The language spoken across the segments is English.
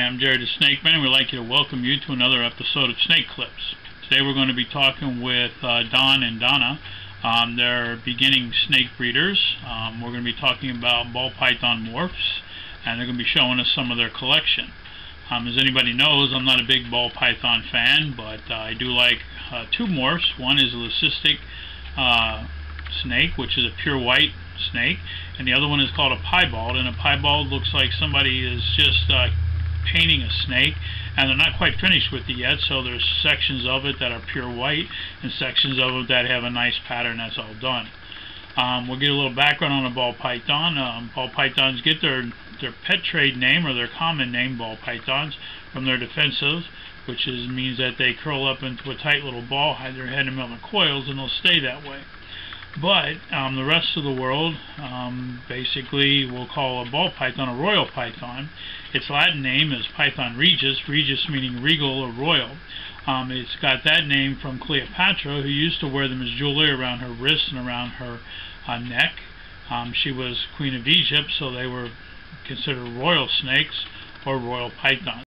I'm Jared the Snake Man, and we'd like to welcome you to another episode of Snake Clips. Today we're going to be talking with Don and Donna. They're beginning snake breeders. We're going to be talking about ball python morphs, and they're going to be showing us some of their collection. As anybody knows, I'm not a big ball python fan, but I do like two morphs. One is a leucistic snake, which is a pure white snake, and the other one is called a piebald, and a piebald looks like somebody is just painting a snake, and they're not quite finished with it yet, so there's sections of it that are pure white and sections of it that have a nice pattern that's all done. We'll get a little background on a ball python. Ball pythons get their pet trade name, or their common name, ball pythons, from their defensive, which means that they curl up into a tight little ball, hide their head in the middle of coils, and they'll stay that way. But the rest of the world basically will call a ball python a royal python. Its Latin name is Python regius, regius meaning regal or royal. It's got that name from Cleopatra, who used to wear them as jewelry around her wrists and around her neck. She was Queen of Egypt, so they were considered royal snakes or royal pythons.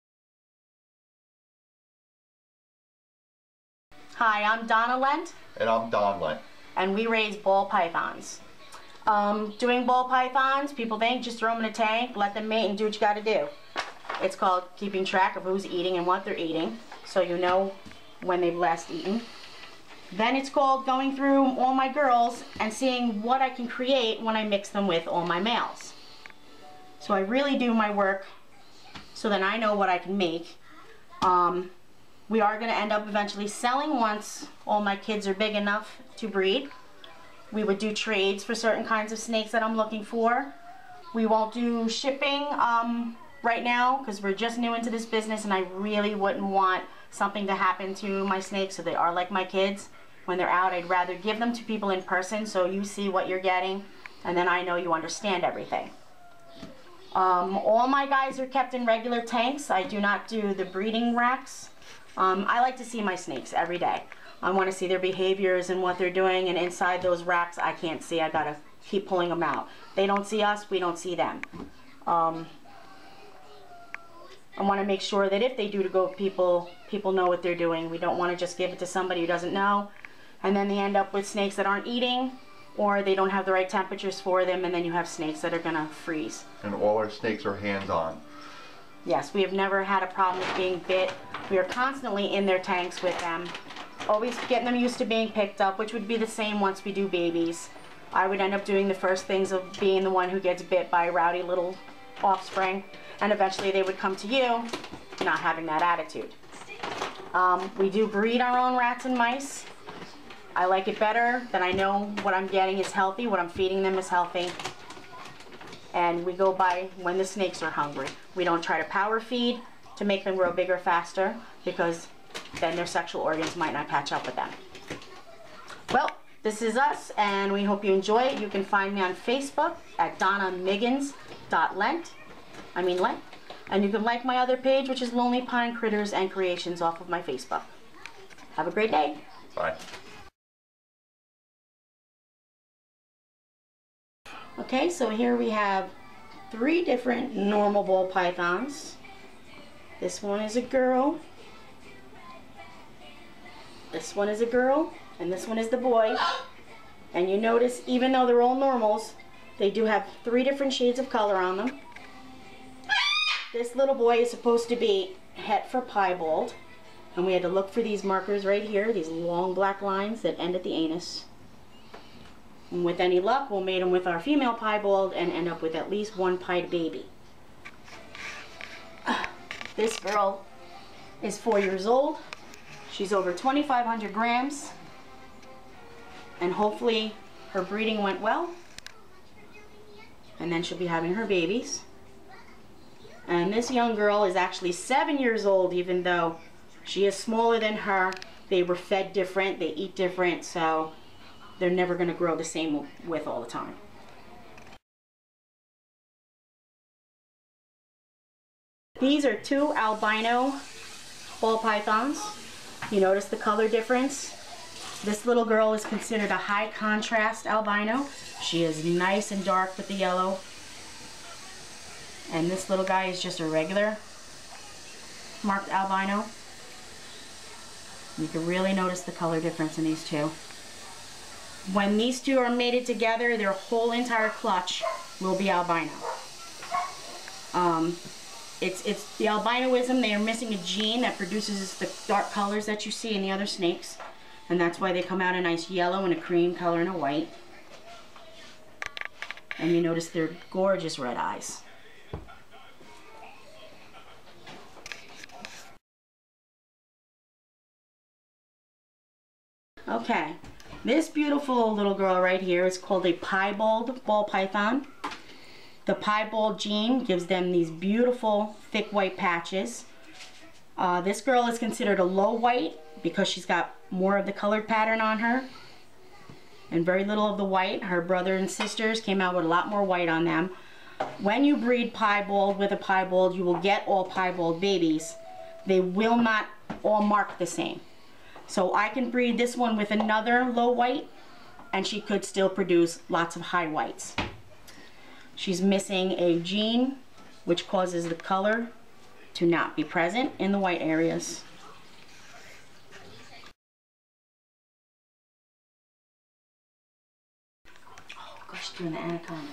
Hi, I'm Donna Lent. And I'm Don Lent. And we raise ball pythons. Doing ball pythons, people think just throw them in a tank, let them mate, and do what you got to do. It's called keeping track of who's eating and what they're eating, so you know when they've last eaten. Then it's called going through all my girls and seeing what I can create when I mix them with all my males. So I really do my work so that I know what I can make. We are going to end up eventually selling once all my kids are big enough to breed. We would do trades for certain kinds of snakes that I'm looking for. We won't do shipping right now because we're just new into this business, and I really wouldn't want something to happen to my snakes, so they are like my kids. When they're out, I'd rather give them to people in person so you see what you're getting, and then I know you understand everything. All my guys are kept in regular tanks. I do not do the breeding racks. I like to see my snakes every day. I want to see their behaviors and what they're doing, and inside those racks I can't see. I gotta keep pulling them out. They don't see us, we don't see them. I want to make sure that if they do to go people know what they're doing. We don't want to just give it to somebody who doesn't know, and then they end up with snakes that aren't eating, or they don't have the right temperatures for them, and then you have snakes that are gonna freeze. And all our snakes are hands-on. Yes, we have never had a problem with being bit. We are constantly in their tanks with them, always getting them used to being picked up, which would be the same once we do babies. I would end up doing the first things of being the one who gets bit by rowdy little offspring, and eventually they would come to you, not having that attitude. We do breed our own rats and mice. I like it better that I know what I'm getting is healthy, what I'm feeding them is healthy. And we go by when the snakes are hungry. We don't try to power feed to make them grow bigger faster, because then their sexual organs might not catch up with them. Well, this is us, and we hope you enjoy it. You can find me on Facebook at donnamiggins.lent. Lent. And you can like my other page, which is Lonely Pine Critters and Creations, off of my Facebook. Have a great day. Bye. Okay, so here we have 3 different normal ball pythons. This one is a girl. This one is a girl, and this one is the boy. And you notice, even though they're all normals, they do have 3 different shades of color on them. This little boy is supposed to be het for piebald, and we had to look for these markers right here, these long black lines that end at the anus. And with any luck, we'll mate them with our female piebald and end up with at least 1 pied baby. This girl is 4 years old. She's over 2,500 grams, and hopefully her breeding went well, and then she'll be having her babies. And this young girl is actually 7 years old, even though she is smaller than her. They were fed different, they eat different, so they're never going to grow the same width all the time. These are 2 albino ball pythons. You notice the color difference? This little girl is considered a high contrast albino. She is nice and dark with the yellow. And this little guy is just a regular marked albino. You can really notice the color difference in these two. When these two are mated together, their whole entire clutch will be albino. It's the albinoism. They are missing a gene that produces the dark colors that you see in the other snakes, and that's why they come out a nice yellow and a cream color and a white. And you notice their gorgeous red eyes. Okay, this beautiful little girl right here is called a piebald ball python. The piebald gene gives them these beautiful thick white patches. This girl is considered a low white because she's got more of the colored pattern on her and very little of the white. Her brother and sisters came out with a lot more white on them. When you breed piebald with a piebald, you will get all piebald babies. They will not all mark the same. So I can breed this one with another low white and she could still produce lots of high whites. She's missing a gene which causes the color to not be present in the white areas. Oh gosh, doing the anaconda.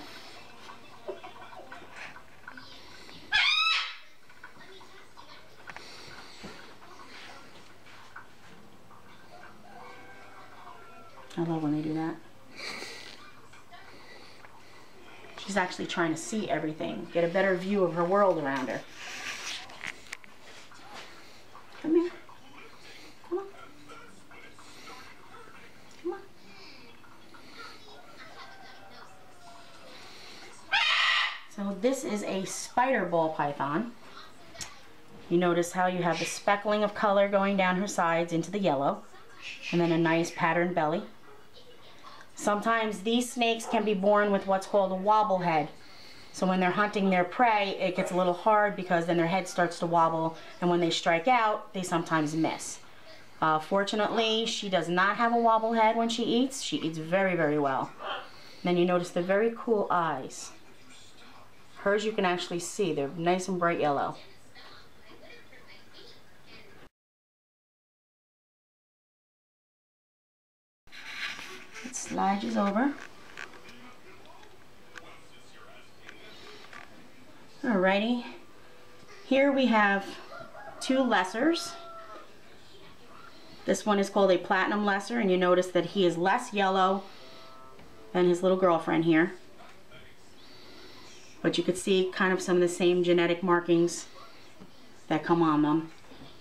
I love when they do that. She's actually trying to see everything, get a better view of her world around her. Come here. Come on. Come on. So this is a spider ball python. You notice how you have the speckling of color going down her sides into the yellow, and then a nice patterned belly. Sometimes these snakes can be born with what's called a wobble head. So when they're hunting their prey, it gets a little hard because then their head starts to wobble, and when they strike out, they sometimes miss. Fortunately, she does not have a wobble head when she eats. She eats very, very well. Then you notice the very cool eyes. Hers you can actually see. They're nice and bright yellow. It slides over. Alrighty. Here we have two lessers. This one is called a platinum lesser, and you notice that he is less yellow than his little girlfriend here. But you could see kind of some of the same genetic markings that come on them.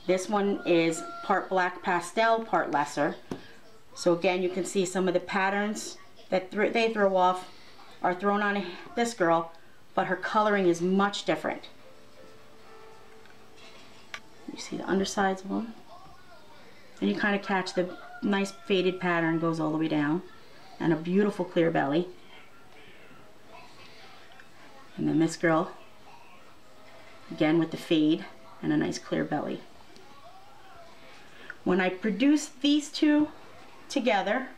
This one is part black pastel, part lesser. So again, you can see some of the patterns that they throw off are thrown on this girl, but her coloring is much different. You see the undersides of them, and you kind of catch the nice faded pattern goes all the way down, and a beautiful clear belly. And then this girl, again with the fade and a nice clear belly. When I produce these two together,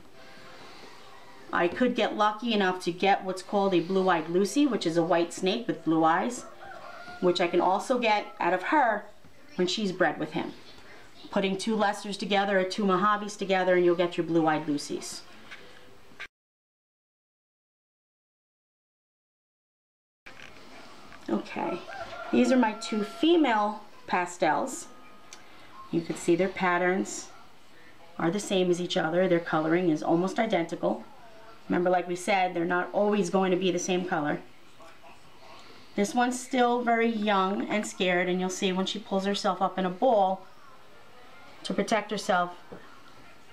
I could get lucky enough to get what's called a blue-eyed Lucy, which is a white snake with blue eyes, which I can also get out of her when she's bred with him. Putting two lessers together or two Mojaves together and you'll get your blue-eyed Lucies. Okay, these are my two female pastels. You can see their patterns are the same as each other. Their coloring is almost identical. Remember, like we said, they're not always going to be the same color. This one's still very young and scared, and you'll see when she pulls herself up in a ball to protect herself,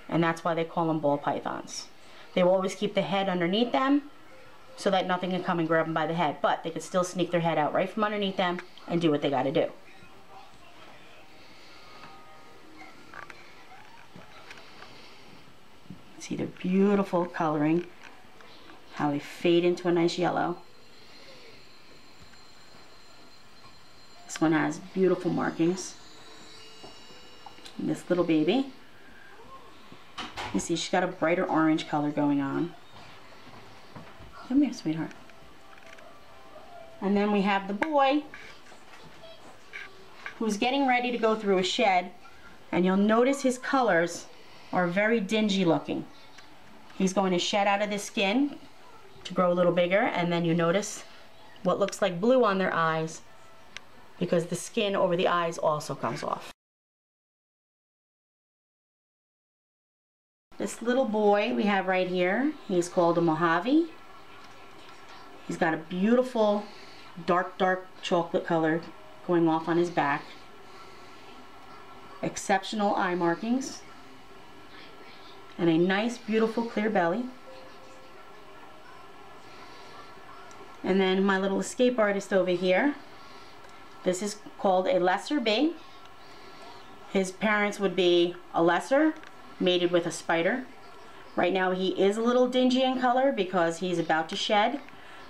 and that's why they call them ball pythons. They will always keep the head underneath them so that nothing can come and grab them by the head, but they could still sneak their head out right from underneath them and do what they got to do. See their beautiful coloring, how they fade into a nice yellow. This one has beautiful markings. And this little baby, you see she's got a brighter orange color going on. Come here, sweetheart. And then we have the boy, who's getting ready to go through a shed, and you'll notice his colors are very dingy looking. He's going to shed out of the skin to grow a little bigger, and then you notice what looks like blue on their eyes because the skin over the eyes also comes off. This little boy we have right here, he's called a Mojave. He's got a beautiful dark chocolate color going off on his back. Exceptional eye markings. And a nice beautiful clear belly. And then my little escape artist over here. This is called a lesser bee. His parents would be a lesser mated with a spider. Right now he is a little dingy in color because he's about to shed.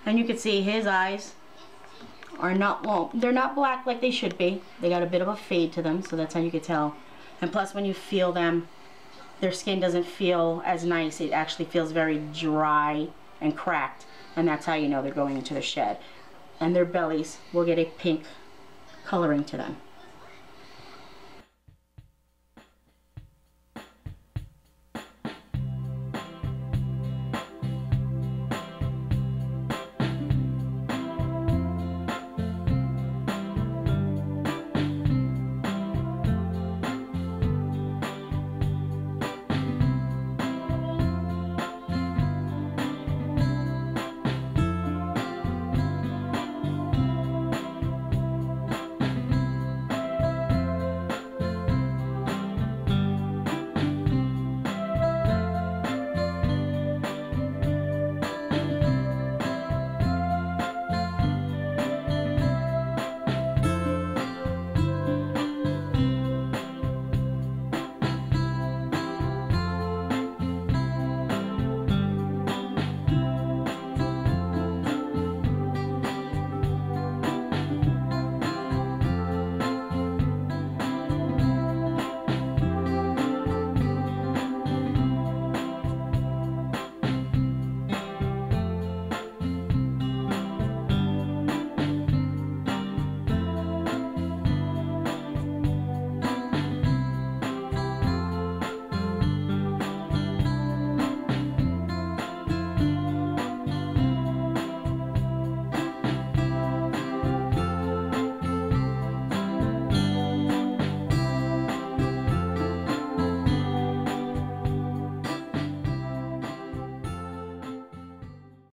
And you can see his eyes are not, well, they're not black like they should be. They got a bit of a fade to them, so that's how you can tell. And plus when you feel them, their skin doesn't feel as nice. It actually feels very dry and cracked. And that's how you know they're going into the shed. And their bellies will get a pink coloring to them.